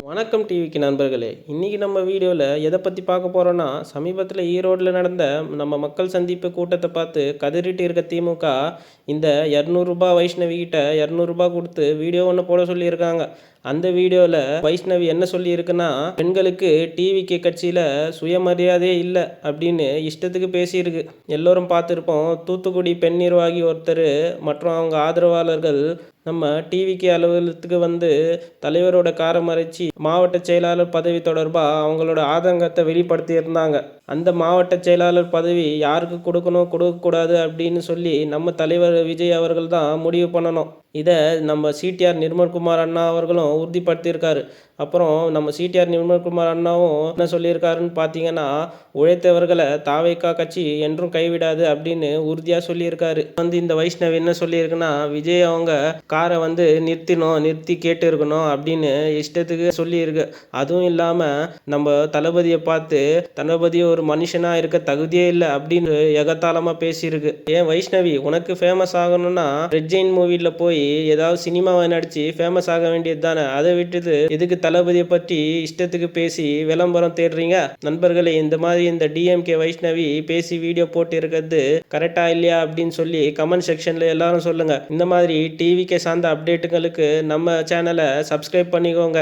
வணக்கம் டிவிக்கு நண்பர்களே. இன்றைக்கி நம்ம வீடியோவில் எதை பற்றி பார்க்க போகிறோன்னா, சமீபத்தில் ஈரோட்டில் நடந்த நம்ம மக்கள் சந்திப்பு கூட்டத்தை பார்த்து கதறிட்டு இருக்க திமுக இந்த ரூ. 200 வைஷ்ணவி கிட்ட ரூ. 200 கொடுத்து வீடியோ ஒன்று போட சொல்லியிருக்காங்க. அந்த வீடியோவில் வைஷ்ணவி என்ன சொல்லியிருக்குன்னா, பெண்களுக்கு டிவிக்கு கட்சியில் சுயமரியாதையே இல்லை அப்படின்னு இஷ்டத்துக்கு பேசியிருக்கு. எல்லோரும் பார்த்துருப்போம். தூத்துக்குடி பெண் நிர்வாகி ஒருத்தர் மற்றும் அவங்க ஆதரவாளர்கள் நம்ம டிவிக்கு அலுவலகத்துக்கு வந்து தலைவரோட காரை மறைச்சி மாவட்ட செயலாளர் பதவி தொடர்பாக அவங்களோட ஆதங்கத்தை வெளிப்படுத்தியிருந்தாங்க. அந்த மாவட்ட செயலாளர் பதவி யாருக்கு கொடுக்கணும் கொடுக்கக்கூடாது அப்படின்னு சொல்லி நம்ம தலைவர் விஜய் அவர்கள் தான் முடிவு பண்ணணும். இதை நம்ம சிடிஆர் நிர்மல்குமார் அண்ணா அவர்களும் உறுதிப்படுத்தியிருக்காரு. அப்புறம் நம்ம சிடிஆர் நிர்மல்குமார் அண்ணாவும் என்ன சொல்லியிருக்காருன்னு பார்த்தீங்கன்னா, உழைத்தவர்களை தாவேகா கட்சி என்றும் கைவிடாது அப்படின்னு உறுதியாக சொல்லியிருக்காரு. இந்த வைஷ்ணவ் என்ன சொல்லியிருக்குன்னா, விஜய் அவங்க காரை நிறுத்தி கேட்டு இருக்கணும் அப்படின்னு இஷ்டத்துக்கு சொல்லியிருக்கு. அதுவும் இல்லாமல் நம்ம தளபதியை பார்த்து தளபதி ஒரு மனுஷனாக இருக்க தகுதியே இல்லை அப்படின்னு எகத்தாளமாக பேசியிருக்கு. ஏன் வைஷ்ணவி, உனக்கு ஃபேமஸ் ஆகணும்னா ரெட் ஜெயின் மூவியில் போய் ஏதாவது சினிமாவை நடித்து ஃபேமஸ் ஆக வேண்டியது தானே. அதை விட்டுட்டு எதுக்கு தளபதியை பற்றி இஷ்டத்துக்கு பேசி விளம்பரம் தேடுறீங்க? நண்பர்களே, இந்த மாதிரி இந்த டிஎம்கே வைஷ்ணவி பேசி வீடியோ போட்டு இருக்கிறது கரெக்டா இல்லையா அப்படின்னு சொல்லி கமெண்ட் செக்ஷனில் எல்லாரும் சொல்லுங்கள். இந்த மாதிரி டிவிக்கே சார்ந்த அப்டேட்டுகளுக்கு நம்ம சேனலை சப்ஸ்கிரைப் பண்ணிக்கோங்க.